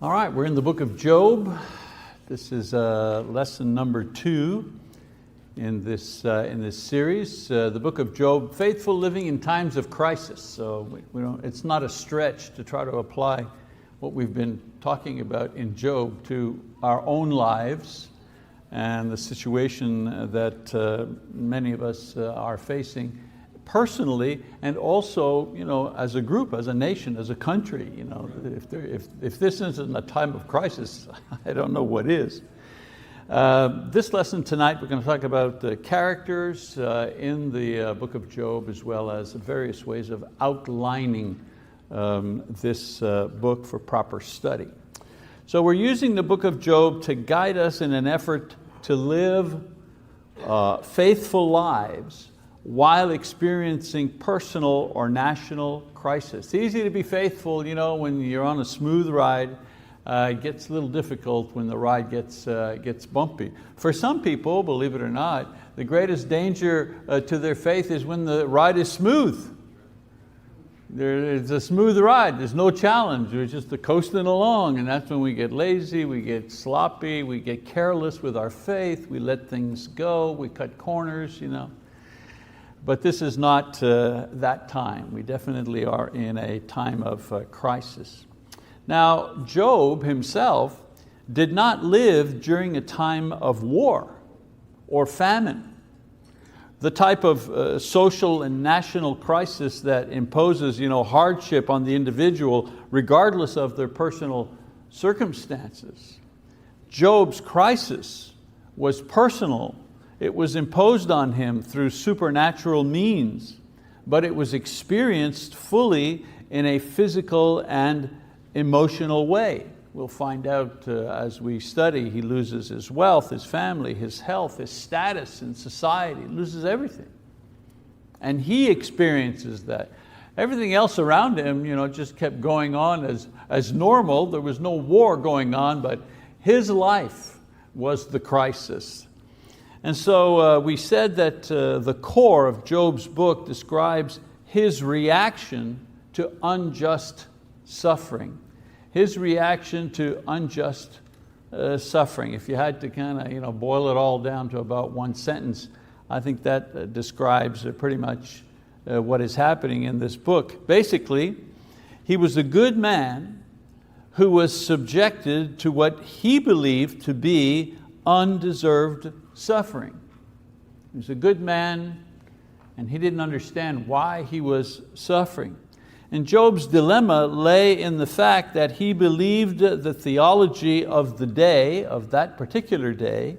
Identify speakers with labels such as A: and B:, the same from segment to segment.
A: All right, we're in the book of Job. This is lesson number 2 in this series. The book of Job, faithful living in times of crisis. So it's not a stretch to try to apply what we've been talking about in Job to our own lives and the situation that many of us are facing personally, and also, as a group, as a nation, as a country. If this isn't a time of crisis, I don't know what is. This lesson tonight, we're going to talk about the characters in the book of Job, as well as various ways of outlining this book for proper study. So we're using the book of Job to guide us in an effort to live faithful lives while experiencing personal or national crisis. It's easy to be faithful, when you're on a smooth ride. It gets a little difficult when the ride gets bumpy. For some people, believe it or not, the greatest danger to their faith is when the ride is smooth. It's a smooth ride, there's no challenge, we're just coasting along, and that's when we get lazy, we get sloppy, we get careless with our faith, we let things go, we cut corners, But this is not that time. We definitely are in a time of crisis. Now, Job himself did not live during a time of war or famine. The type of social and national crisis that imposes hardship on the individual regardless of their personal circumstances. Job's crisis was personal. It was imposed on him through supernatural means, but it was experienced fully in a physical and emotional way. We'll find out as we study. He loses his wealth, his family, his health, his status in society. He loses everything. And he experiences that. Everything else around him just kept going on as normal. There was no war going on, but his life was the crisis. And so we said that the core of Job's book describes his reaction to unjust suffering. His reaction to unjust suffering. If you had to kind of boil it all down to about one sentence, I think that describes pretty much what is happening in this book. Basically, he was a good man who was subjected to what he believed to be undeserved suffering. He was a good man, and he didn't understand why he was suffering. And Job's dilemma lay in the fact that he believed the theology of the day, of that particular day,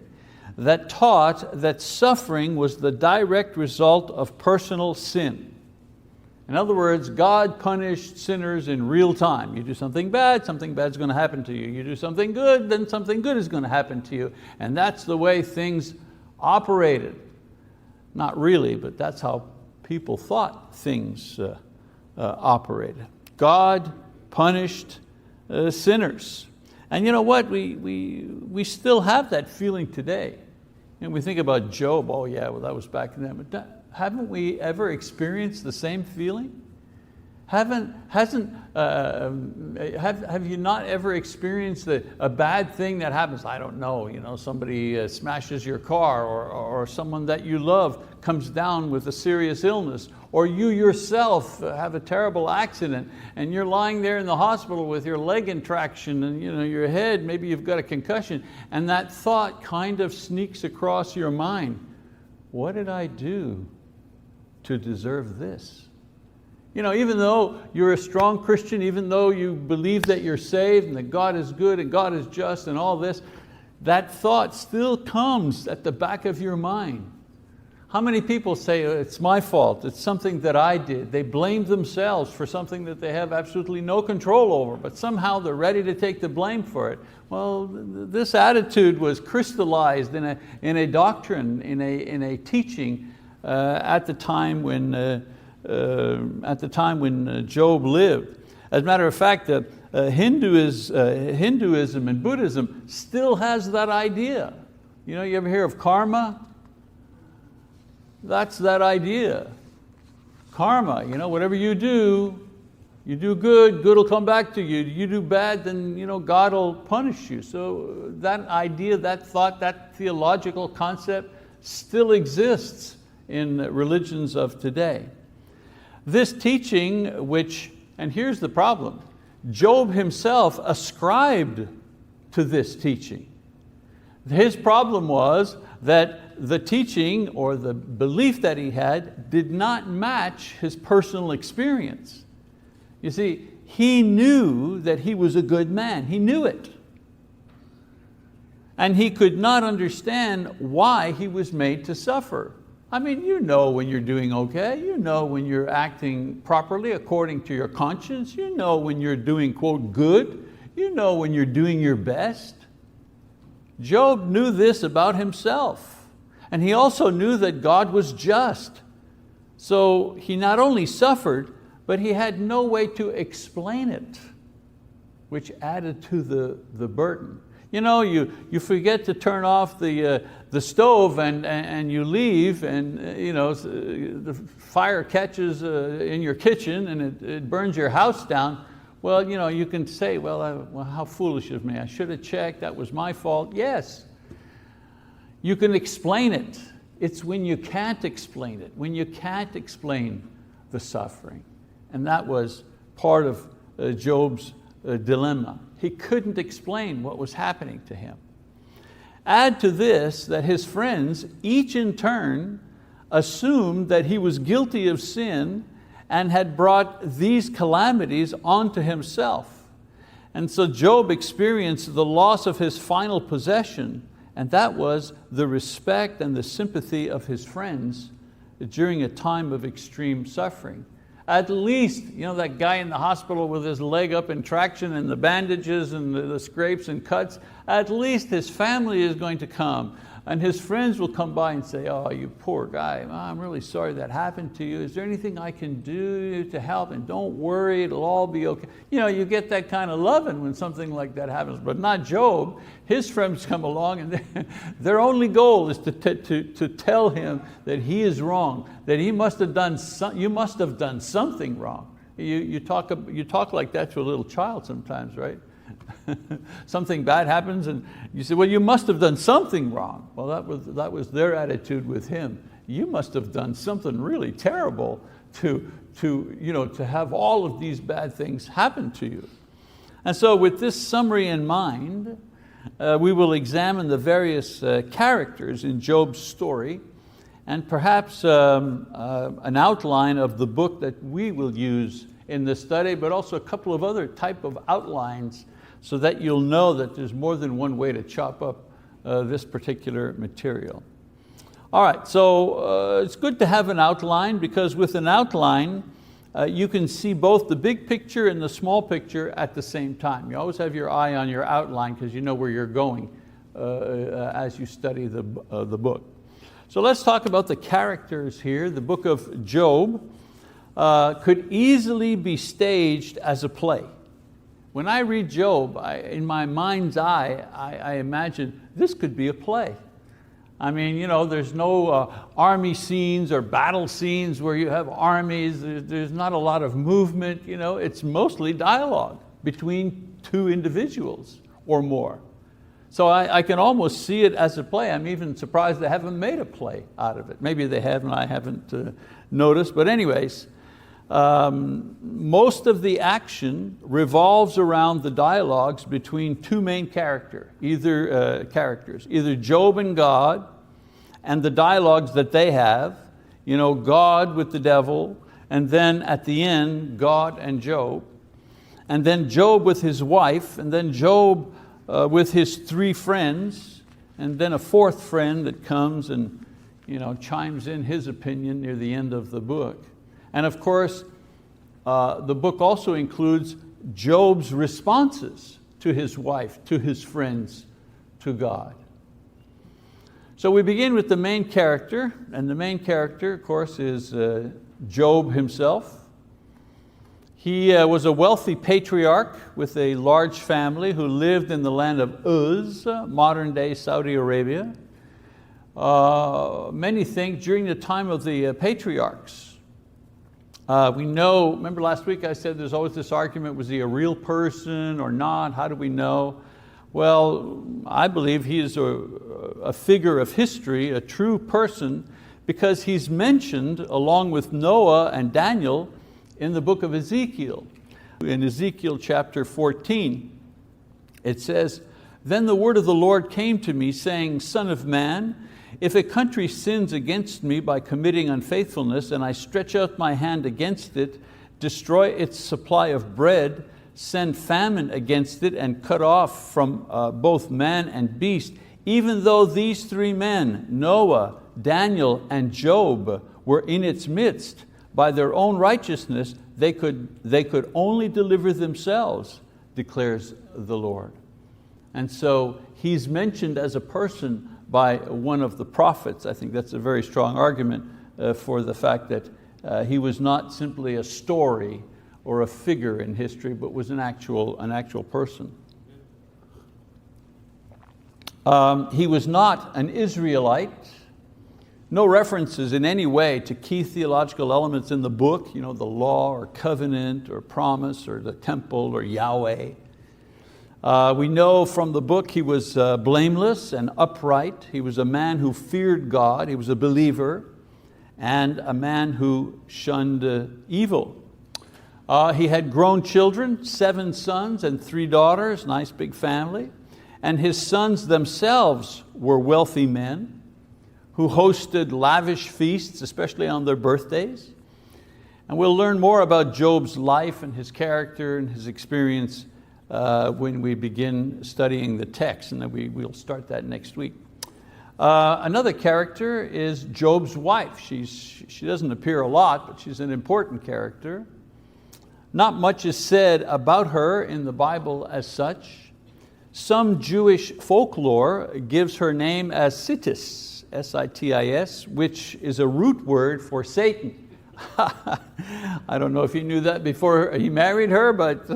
A: that taught that suffering was the direct result of personal sin. In other words, God punished sinners in real time. You do something bad's going to happen to you. You do something good, then something good is going to happen to you. And that's the way things operated. Not really, but that's how people thought things operated. God punished sinners. And you know what? We still have that feeling today. And we think about Job, oh yeah, well that was back then. But haven't we ever experienced the same feeling? Have you not ever experienced a bad thing that happens? I don't know, somebody smashes your car, or someone that you love comes down with a serious illness, or you yourself have a terrible accident and you're lying there in the hospital with your leg in traction and your head, maybe you've got a concussion, and that thought kind of sneaks across your mind. What did I do to deserve this? Even though you're a strong Christian, even though you believe that you're saved and that God is good and God is just and all this, that thought still comes at the back of your mind. How many people say, it's my fault, it's something that I did? They blame themselves for something that they have absolutely no control over, but somehow they're ready to take the blame for it. Well, this attitude was crystallized in a doctrine, in a teaching at the time when Job lived. As a matter of fact, Hinduism and Buddhism still has that idea. You ever hear of karma? That's that idea. Karma, whatever you do, You do good, good will come back to you. You do bad, then God will punish you. So that idea, that thought, that theological concept still exists in religions of today. This teaching, and here's the problem, Job himself ascribed to this teaching. His problem was that the teaching or the belief that he had did not match his personal experience. You see, he knew that he was a good man. He knew it. And he could not understand why he was made to suffer. I mean, you know when you're doing okay. You know when you're acting properly according to your conscience. You know when you're doing, quote, good. You know when you're doing your best. Job knew this about himself. And he also knew that God was just. So he not only suffered, but he had no way to explain it, which added to the burden. You forget to turn off the stove and you leave, and the fire catches in your kitchen and it burns your house down. Well, you can say, well, how foolish of me. I should have checked, that was my fault. Yes, you can explain it. It's when you can't explain it, when you can't explain the suffering. And that was part of Job's dilemma. He couldn't explain what was happening to him. Add to this that his friends, each in turn, assumed that he was guilty of sin and had brought these calamities onto himself. And so Job experienced the loss of his final possession, and that was the respect and the sympathy of his friends during a time of extreme suffering. At least, that guy in the hospital with his leg up in traction and the bandages and the scrapes and cuts, at least his family is going to come and his friends will come by and say, oh, you poor guy, I'm really sorry that happened to you. Is there anything I can do to help? And don't worry, it'll all be okay. You get that kind of loving when something like that happens, but not Job. His friends come along and their only goal is to tell him that he is wrong, that you must have done something wrong. You talk like that to a little child sometimes, right? Something bad happens and you say, well, you must have done something wrong. Well, that was their attitude with him. You must have done something really terrible to have all of these bad things happen to you. And so with this summary in mind, we will examine the various characters in Job's story and perhaps an outline of the book that we will use in this study, but also a couple of other type of outlines so that you'll know that there's more than one way to chop up this particular material. All right, so it's good to have an outline, because with an outline, you can see both the big picture and the small picture at the same time. You always have your eye on your outline because you know where you're going as you study the book. So let's talk about the characters here. The book of Job could easily be staged as a play. When I read Job, in my mind's eye, I imagine this could be a play. I mean, there's no army scenes or battle scenes where you have armies. There's not a lot of movement. It's mostly dialogue between two individuals or more. So I can almost see it as a play. I'm even surprised they haven't made a play out of it. Maybe they have and I haven't noticed. But anyways, most of the action revolves around the dialogues between two main characters, either Job and God, and the dialogues that they have, God with the devil, and then at the end, God and Job, and then Job with his wife, and then Job with his three friends, and then a fourth friend that comes and chimes in his opinion near the end of the book. And of course, the book also includes Job's responses to his wife, to his friends, to God. So we begin with the main character, and the main character, of course, is Job himself. He was a wealthy patriarch with a large family who lived in the land of Uz, modern-day Saudi Arabia. Many think during the time of the patriarchs, We know, remember last week I said there's always this argument, was he a real person or not? How do we know? Well, I believe he is a figure of history, a true person, because he's mentioned along with Noah and Daniel in the book of Ezekiel. In Ezekiel chapter 14, it says, "Then the word of the Lord came to me, saying, Son of man, if a country sins against me by committing unfaithfulness, and I stretch out my hand against it, destroy its supply of bread, send famine against it, and cut off from both man and beast, even though these three men, Noah, Daniel, and Job, were in its midst, by their own righteousness, they could only deliver themselves, declares the Lord." And so he's mentioned as a person by one of the prophets. I think that's a very strong argument for the fact that he was not simply a story or a figure in history, but was an actual person. He was not an Israelite. No references in any way to key theological elements in the book, the law or covenant or promise or the temple or Yahweh. We know from the book he was blameless and upright. He was a man who feared God. He was a believer and a man who shunned evil. He had grown children, 7 sons and 3 daughters, nice big family. And his sons themselves were wealthy men who hosted lavish feasts, especially on their birthdays. And we'll learn more about Job's life and his character and his experience when we begin studying the text, and then we'll start that next week. Another character is Job's wife. She doesn't appear a lot, but she's an important character. Not much is said about her in the Bible as such. Some Jewish folklore gives her name as Sitis, S-I-T-I-S, which is a root word for Satan. I don't know if he knew that before he married her, but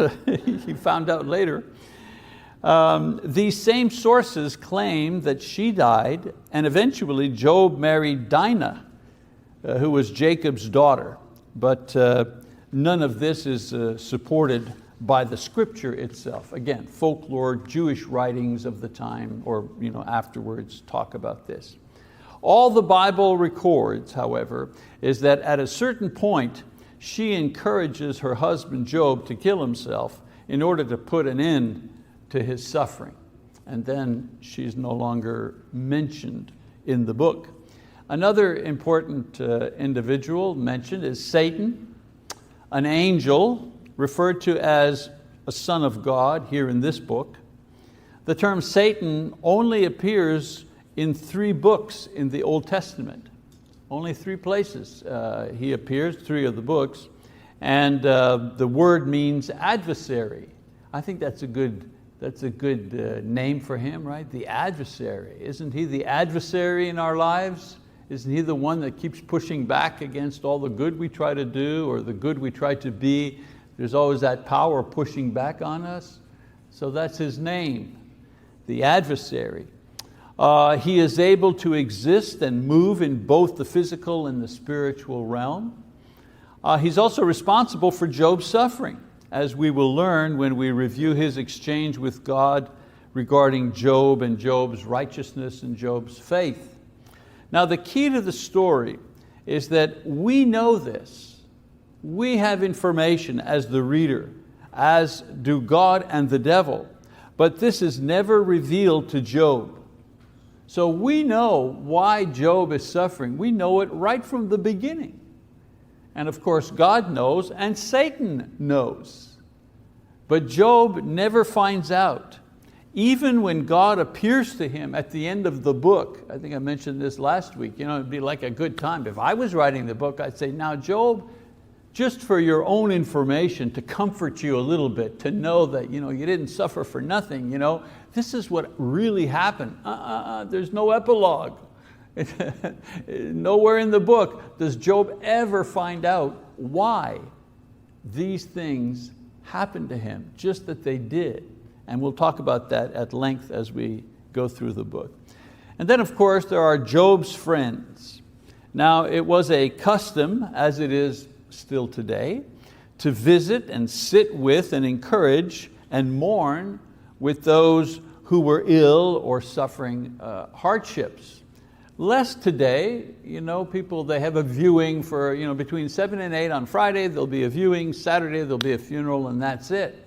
A: he found out later. These same sources claim that she died, and eventually Job married Dinah, who was Jacob's daughter. But none of this is supported by the scripture itself. Again, folklore, Jewish writings of the time, or afterwards talk about this. All the Bible records, however, is that at a certain point, she encourages her husband Job to kill himself in order to put an end to his suffering. And then she's no longer mentioned in the book. Another important individual mentioned is Satan, an angel referred to as a son of God here in this book. The term Satan only appears in 3 books in the Old Testament. Only 3 places he appears, 3 of the books. And the word means adversary. I think that's a good name for him, right? The adversary. Isn't he the adversary in our lives? Isn't he the one that keeps pushing back against all the good we try to do or the good we try to be? There's always that power pushing back on us. So that's his name, the adversary. He is able to exist and move in both the physical and the spiritual realm. He's also responsible for Job's suffering, as we will learn when we review his exchange with God regarding Job and Job's righteousness and Job's faith. Now the key to the story is that we know this. We have information as the reader, as do God and the devil, but this is never revealed to Job. So we know why Job is suffering. We know it right from the beginning. And of course God knows and Satan knows. But Job never finds out. Even when God appears to him at the end of the book, I think I mentioned this last week, it'd be like a good time. If I was writing the book, I'd say, now Job, just for your own information, to comfort you a little bit, to know that you didn't suffer for nothing, this is what really happened. There's no epilogue. Nowhere in the book does Job ever find out why these things happened to him, just that they did. And we'll talk about that at length as we go through the book. And then of course there are Job's friends. Now it was a custom, as it is still today, to visit and sit with and encourage and mourn with those who were ill or suffering hardships. Less today, people, they have a viewing for, between 7 and 8 on Friday, there'll be a viewing, Saturday there'll be a funeral, and that's it.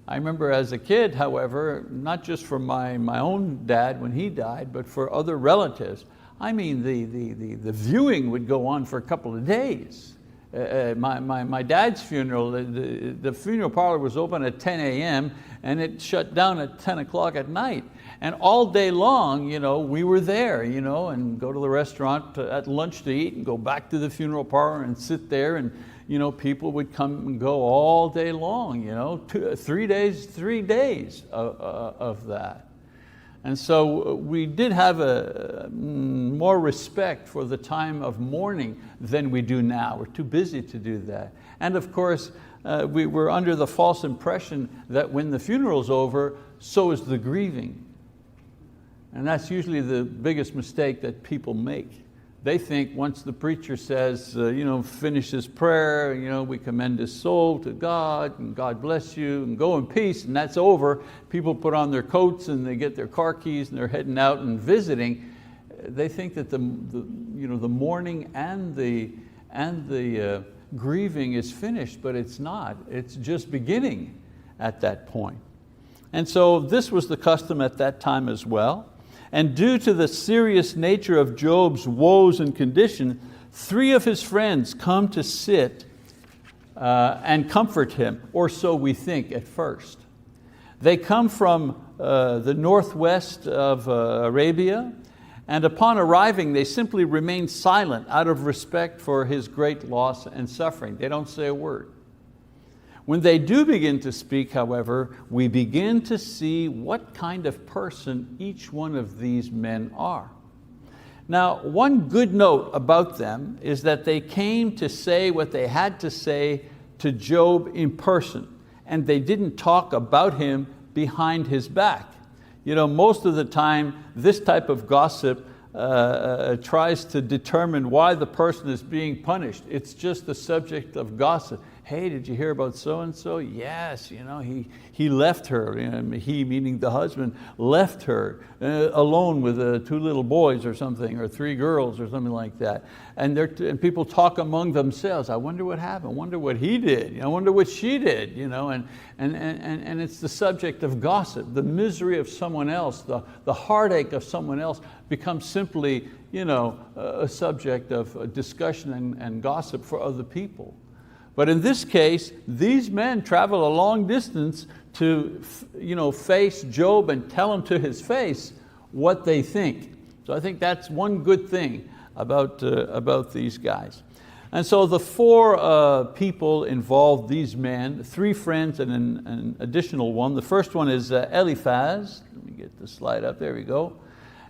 A: I remember as a kid, however, not just for my own dad when he died, but for other relatives, I mean, the viewing would go on for a couple of days. My dad's funeral, the funeral parlor was open at 10 a.m. and it shut down at 10 o'clock at night. And all day long, we were there, and go to the restaurant at lunch to eat and go back to the funeral parlor and sit there, and people would come and go all day long, 3 days of that. And so we did have more respect for the time of mourning than we do now. We're too busy to do that. And of course, we were under the false impression that when the funeral's over, so is the grieving. And that's usually the biggest mistake that people make. They think once the preacher says, finish his prayer, we commend his soul to God, and God bless you, and go in peace, and that's over. People put on their coats and they get their car keys and they're heading out and visiting. They think that the mourning and the grieving is finished, but it's not. It's just beginning at that point. And so this was the custom at that time as well. And due to the serious nature of Job's woes and condition, 3 of his friends come to sit and comfort him, or so we think at first. They come from the northwest of Arabia, and upon arriving, they simply remain silent out of respect for his great loss and suffering. They don't say a word. When they do begin to speak, however, we begin to see what kind of person each one of these men are. Now, one good note about them is that they came to say what they had to say to Job in person, and they didn't talk about him behind his back. Most of the time, this type of gossip tries to determine why the person is being punished. It's just the subject of gossip. Hey, did you hear about so-and-so? Yes, he left her. He, meaning the husband, left her alone with 2 little boys or something, or 3 girls or something like that. And people talk among themselves. I wonder what happened. I wonder what he did. I wonder what she did. And it's the subject of gossip. The misery of someone else, the heartache of someone else becomes simply a subject of discussion and gossip for other people. But in this case, these men travel a long distance to face Job and tell him to his face what they think. So I think that's one good thing about these guys. And so the 4 people involved, these men, 3 friends and an additional one. The first one is Eliphaz. Let me get the slide up, there we go.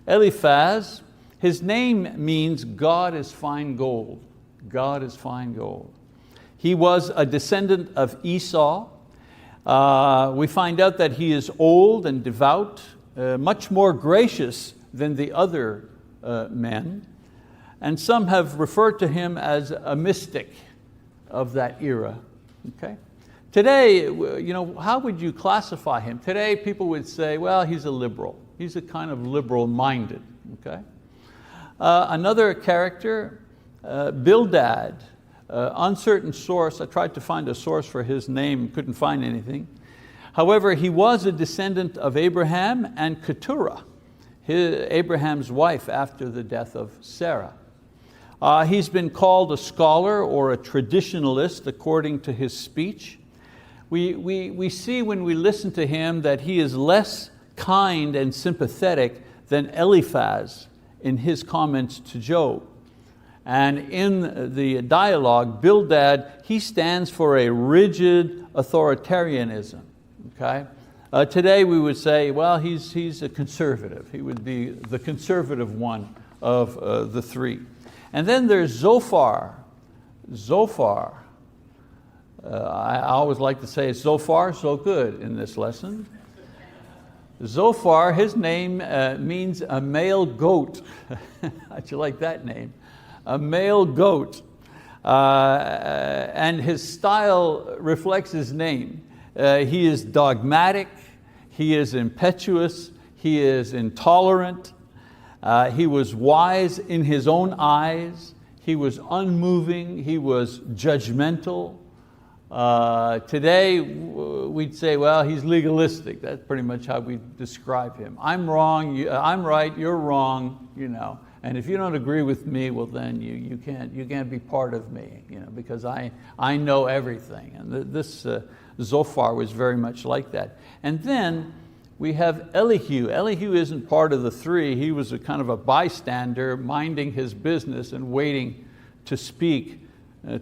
A: Eliphaz, his name means God is fine gold. God is fine gold. He was a descendant of Esau. We find out that he is old and devout, much more gracious than the other men. And some have referred to him as a mystic of that era. Okay? Today, how would you classify him? Today, people would say, well, he's a liberal. He's a kind of liberal-minded. Okay? Another character, Bildad. Uncertain source. I tried to find a source for his name, couldn't find anything. However, he was a descendant of Abraham and Keturah, Abraham's wife after the death of Sarah. He's been called a scholar or a traditionalist according to his speech. We see when we listen to him that he is less kind and sympathetic than Eliphaz in his comments to Job. And in the dialogue, Bildad, he stands for a rigid authoritarianism. Okay? Today we would say, well, he's a conservative. He would be the conservative one of the 3. And then there's Zophar. Zophar. I always like to say so far, so good in this lesson. Zophar, his name means a male goat. How'd you like that name? A male goat. and his style reflects his name. He is dogmatic, he is impetuous, he is intolerant, he was wise in his own eyes, he was unmoving, he was judgmental. Today we'd say, well, he's legalistic. That's pretty much how we describe him. I'm wrong, I'm right, you're wrong, and if you don't agree with me, well then you can't be part of me, because I know everything. And this Zophar was very much like that. And then we have Elihu. Elihu isn't part of the three. He was a kind of a bystander, minding his business and waiting to speak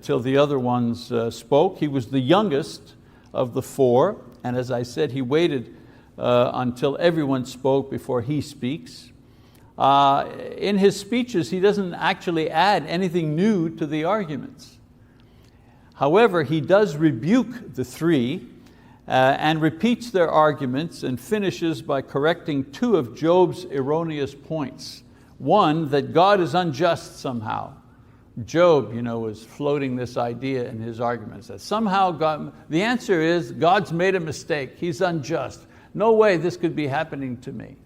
A: till the other ones spoke. He was the youngest of the four, and as I said, he waited until everyone spoke before he speaks. In his speeches, he doesn't actually add anything new to the arguments. However, he does rebuke the three and repeats their arguments and finishes by correcting two of Job's erroneous points. One, that God is unjust somehow. Job was floating this idea in his arguments that somehow God, the answer is God's made a mistake, He's unjust. No way this could be happening to me.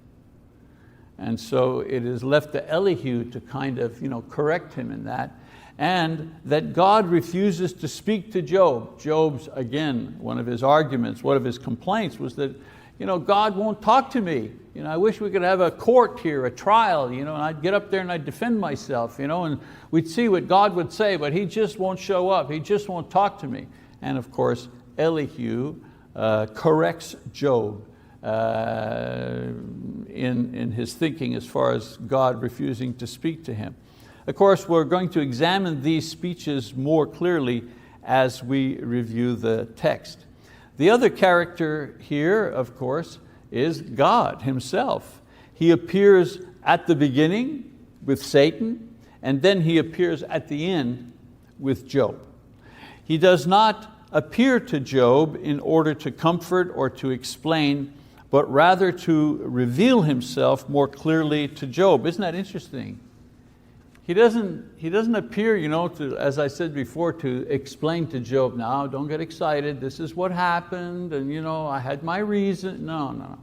A: And so it is left to Elihu to kind of correct him in that. And that God refuses to speak to Job. Job's, again, one of his arguments, one of his complaints was that God won't talk to me. I wish we could have a court here, a trial, and I'd get up there and I'd defend myself, and we'd see what God would say, but He just won't show up. He just won't talk to me. And of course, Elihu corrects Job in his thinking as far as God refusing to speak to him. Of course, we're going to examine these speeches more clearly as we review the text. The other character here, of course, is God Himself. He appears at the beginning with Satan, and then He appears at the end with Job. He does not appear to Job in order to comfort or to explain, but rather to reveal Himself more clearly to Job. Isn't that interesting? He doesn't appear, to, as I said before, to explain to Job, now don't get excited, this is what happened, and I had my reason. No.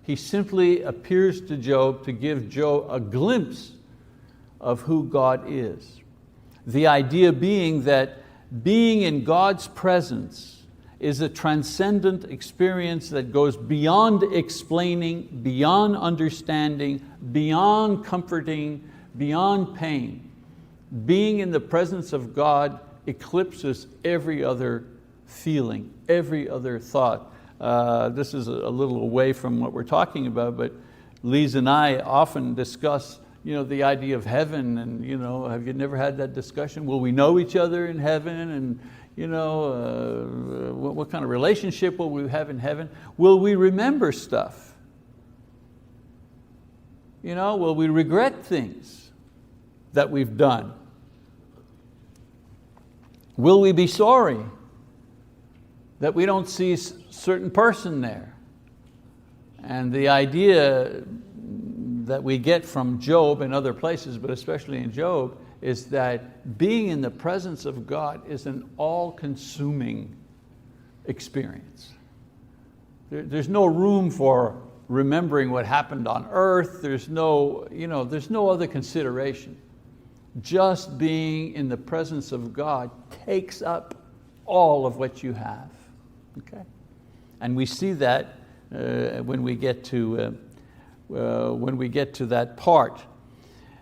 A: He simply appears to Job to give Job a glimpse of who God is. The idea being that being in God's presence is a transcendent experience that goes beyond explaining, beyond understanding, beyond comforting, beyond pain. Being in the presence of God eclipses every other feeling, every other thought. This is a little away from what we're talking about, but Lise and I often discuss the idea of heaven, and have you never had that discussion? Will we know each other in heaven? And what kind of relationship will we have in heaven? Will we remember stuff? Will we regret things that we've done? Will we be sorry that we don't see a certain person there? And the idea that we get from Job and other places, but especially in Job, is that being in the presence of God is an all-consuming experience. There's no room for remembering what happened on earth. There's no other consideration. Just being in the presence of God takes up all of what you have. Okay? And we see that when we get to that part.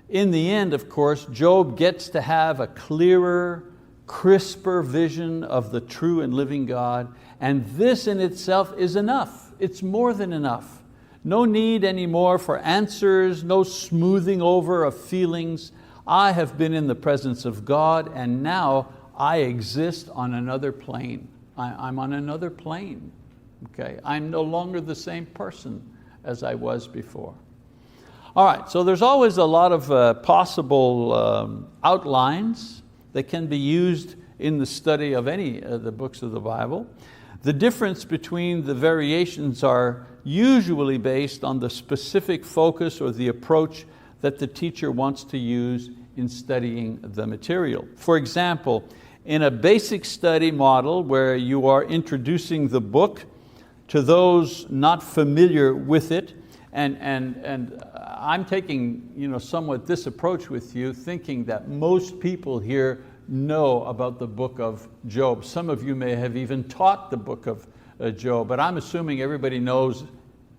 A: In the end, of course, Job gets to have a clearer, crisper vision of the true and living God, and this in itself is enough. It's more than enough. No need anymore for answers, no smoothing over of feelings. I have been in the presence of God, and now I exist on another plane. I'm on another plane. Okay? I'm no longer the same person as I was before. All right, so there's always a lot of possible outlines that can be used in the study of any of the books of the Bible. The difference between the variations are usually based on the specific focus or the approach that the teacher wants to use in studying the material. For example, in a basic study model where you are introducing the book to those not familiar with it, and I'm taking somewhat this approach with you, thinking that most people here know about the book of Job. Some of you may have even taught the book of Job, but I'm assuming everybody knows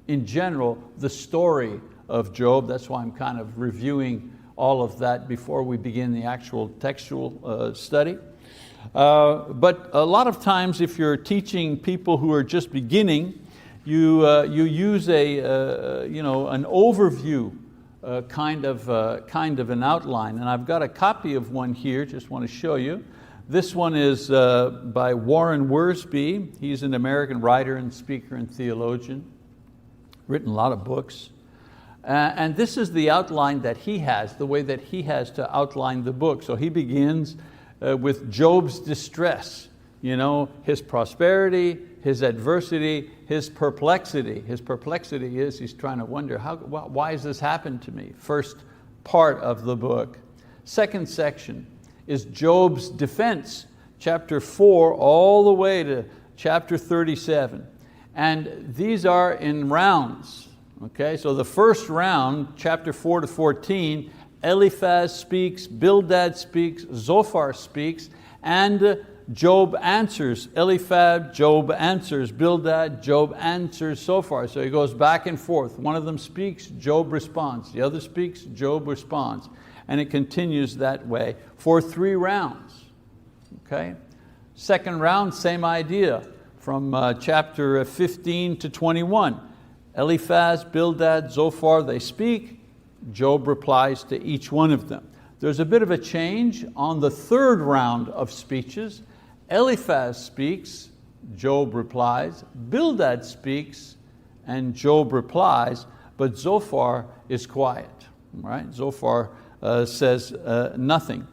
A: in general the story of Job. That's why I'm kind of reviewing all of that before we begin the actual textual study. But a lot of times if you're teaching people who are just beginning, you use an overview kind of an outline. And I've got a copy of one here, just want to show you. This one is by Warren Wiersbe. He's an American writer and speaker and theologian, written a lot of books. And this is the outline that he has, the way that he has to outline the book. So he begins with Job's distress, his prosperity, his adversity, his perplexity. His perplexity is he's trying to wonder, why has this happened to me? First part of the book. Second section is Job's defense, chapter 4 all the way to chapter 37. And these are in rounds. Okay, so the first round, chapter 4 to 14, Eliphaz speaks, Bildad speaks, Zophar speaks, and Job answers. Eliphaz, Job answers. Bildad, Job answers, Zophar. So he goes back and forth. One of them speaks, Job responds. The other speaks, Job responds. And it continues that way for 3 rounds. Okay? Second round, same idea, from chapter 15 to 21. Eliphaz, Bildad, Zophar, they speak. Job replies to each one of them. There's a bit of a change on the third round of speeches. Eliphaz speaks, Job replies. Bildad speaks, and Job replies, but Zophar is quiet. Right? Zophar says nothing.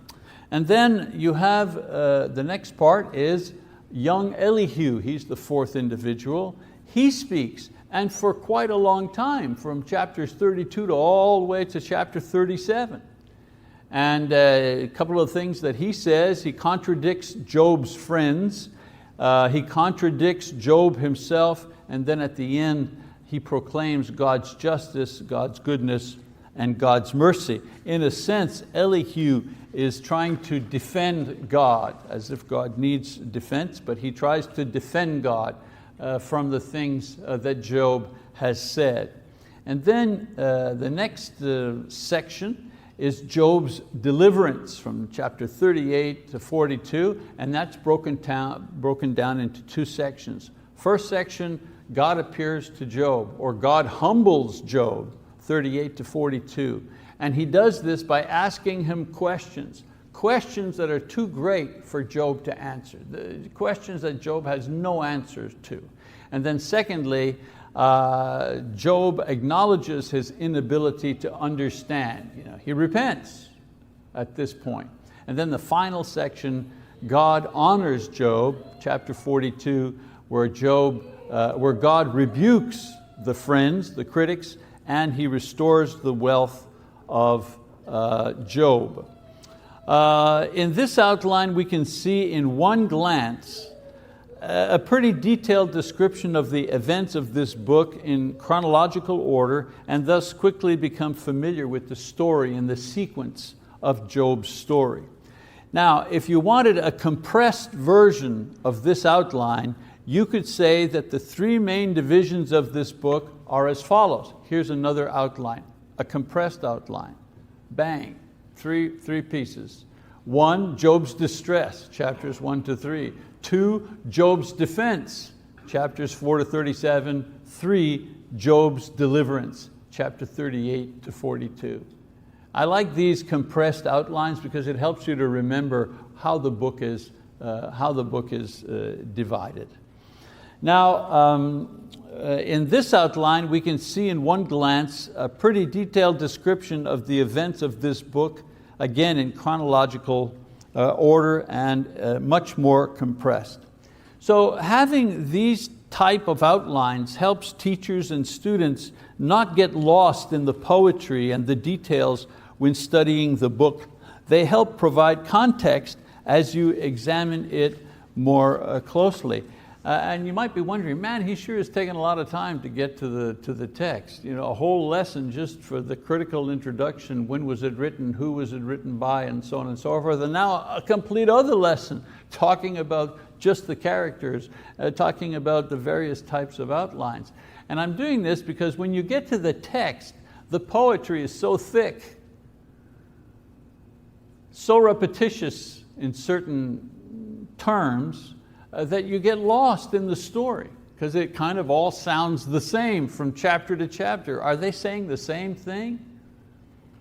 A: And then you have the next part is young Elihu. He's the fourth individual. He speaks, and for quite a long time, from chapters 32 to all the way to chapter 37. And a couple of things that he says, he contradicts Job's friends, he contradicts Job himself, and then at the end he proclaims God's justice, God's goodness, and God's mercy. In a sense, Elihu is trying to defend God, as if God needs defense, but he tries to defend God from the things that Job has said. And then the next section is Job's deliverance from chapter 38 to 42, and that's broken down into 2 sections. First section, God appears to Job, or God humbles Job, 38 to 42. And he does this by asking him questions that are too great for Job to answer, the questions that Job has no answers to. And then secondly, Job acknowledges his inability to understand. He repents at this point. And then the final section, God honors Job, chapter 42, where God rebukes the friends, the critics, and he restores the wealth of Job. In this outline, we can see in one glance a pretty detailed description of the events of this book in chronological order, and thus quickly become familiar with the story and the sequence of Job's story. Now, if you wanted a compressed version of this outline, you could say that the 3 main divisions of this book are as follows. Here's another outline, a compressed outline. Bang, three pieces. 1, Job's distress, chapters 1 to 3. 2, Job's defense, chapters 4 to 37. 3, Job's deliverance, chapter 38 to 42. I like these compressed outlines because it helps you to remember how the book is divided. Now, in this outline, we can see in one glance a pretty detailed description of the events of this book, again in chronological order and much more compressed. So having these type of outlines helps teachers and students not get lost in the poetry and the details when studying the book They help provide context as you examine it more closely. And you might be wondering, man, he sure has taken a lot of time to get to the text. You know, a whole lesson just for the critical introduction, when was it written, who was it written by, and so on and so forth. And now a complete other lesson talking about just the characters, talking about the various types of outlines. And I'm doing this because when you get to the text, the poetry is so thick, so repetitious in certain terms, that you get lost in the story because it kind of all sounds the same from chapter to chapter. Are they saying the same thing?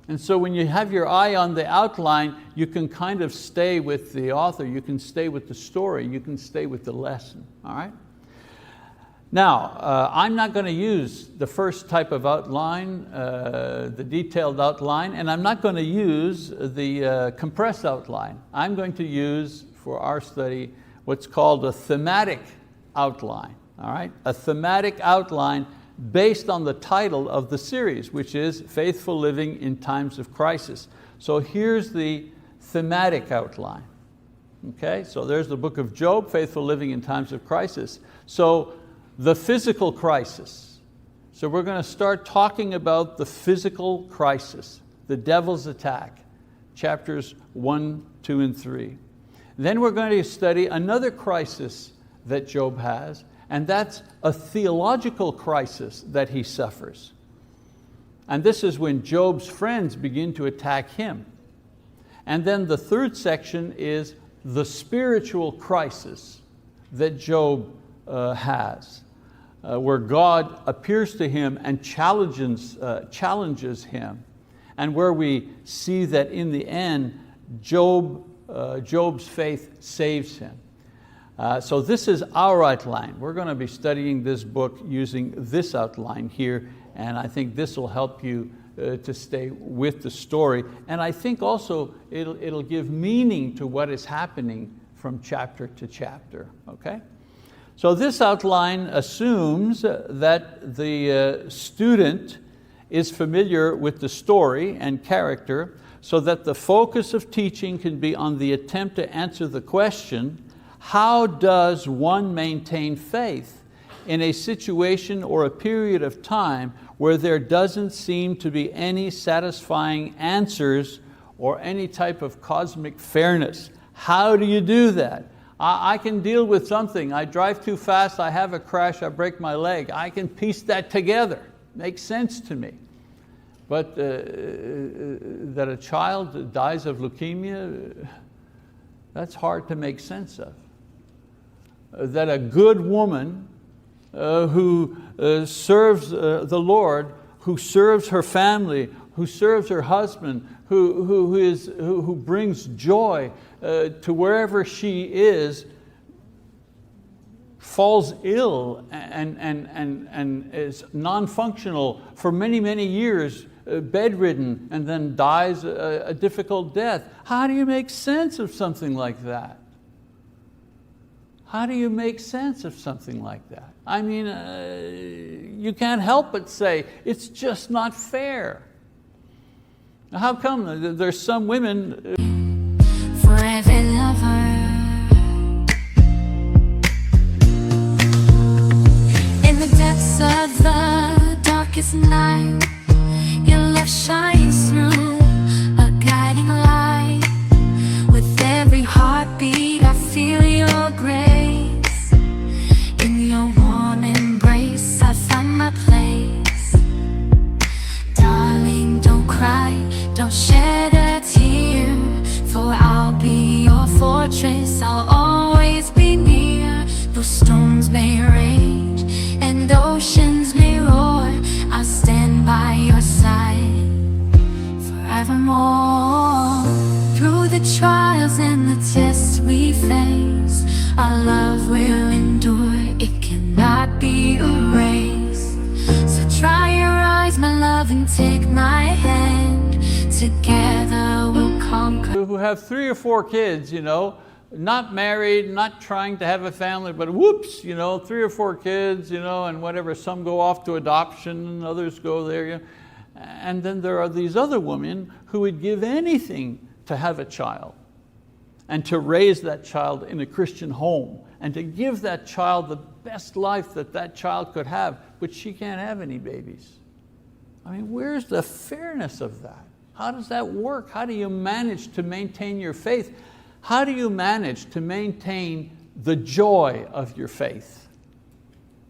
A: And so when you have your eye on the outline, you can kind of stay with the author, you can stay with the story, you can stay with the lesson, all right? Now, I'm not going to use the first type of outline, the detailed outline, and I'm not going to use the compressed outline. I'm going to use, for our study, what's called a thematic outline, all right? A thematic outline based on the title of the series, which is Faithful Living in Times of Crisis. So here's the thematic outline, okay? So there's the book of Job, Faithful Living in Times of Crisis. So the physical crisis. So we're going to start talking about the physical crisis, the devil's attack, chapters 1, 2, and 3. Then we're going to study another crisis that Job has, and that's a theological crisis that he suffers. And this is when Job's friends begin to attack him. And then the third section is the spiritual crisis that Job has, where God appears to him and challenges him, and where we see that in the end, Job's faith saves him. So this is our outline. We're going to be studying this book using this outline here, and I think this will help you to stay with the story. And I think also it'll give meaning to what is happening from chapter to chapter, okay? So this outline assumes that the student is familiar with the story and character, so that the focus of teaching can be on the attempt to answer the question, how does one maintain faith in a situation or a period of time where there doesn't seem to be any satisfying answers or any type of cosmic fairness? How do you do that? I can deal with something. I drive too fast, I have a crash, I break my leg. I can piece that together. Makes sense to me. But that a child dies of leukemia, that's hard to make sense of. That a good woman who serves the Lord, who serves her family, who serves her husband, who brings joy to wherever she is, falls ill and is non-functional for many, many years, bedridden, and then dies a difficult death. How do you make sense of something like that? How do you make sense of something like that? I mean, you can't help but say, it's just not fair. How come there's some women...
B: Forever lover, in the depths of the darkest night, your love shines through a guiding light. With every heartbeat I feel your grace. In your warm embrace I find my place. Darling, don't cry, don't shed a tear, for I'll be your fortress, I'll always be near. Though storms may rage and oceans may roar, I'll stand by your side forevermore. Through the trials and the tests we face, our love will endure, it cannot be erased. So dry your eyes, my love, and take my hand. Together we'll conquer.
A: Who have 3 or 4 kids, not married, not trying to have a family, but whoops, 3 or 4 kids, and whatever. Some go off to adoption, and others go there. And then there are these other women who would give anything to have a child and to raise that child in a Christian home and to give that child the best life that that child could have, but she can't have any babies. I mean, where's the fairness of that? How does that work? How do you manage to maintain your faith? How do you manage to maintain the joy of your faith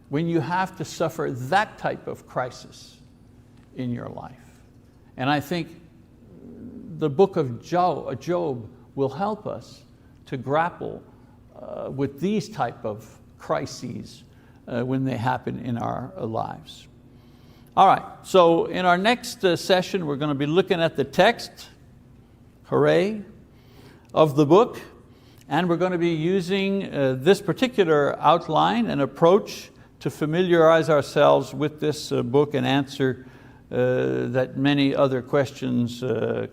A: when you have to suffer that type of crisis in your life? And I think the book of Job will help us to grapple with these type of crises when they happen in our lives. All right, so in our next session, we're going to be looking at the text, hooray, of the book, and we're going to be using this particular outline and approach to familiarize ourselves with this book and answer that many other questions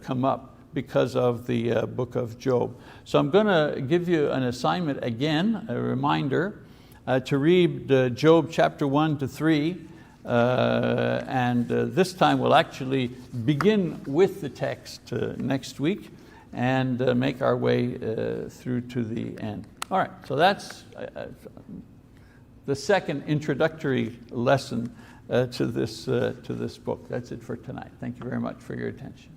A: come up because of the book of Job. So I'm going to give you an assignment again, a reminder, to read Job chapter 1 to 3, and this time we'll actually begin with the text next week and make our way through to the end. All right, so that's the second introductory lesson to this book. That's it for tonight. Thank you very much for your attention.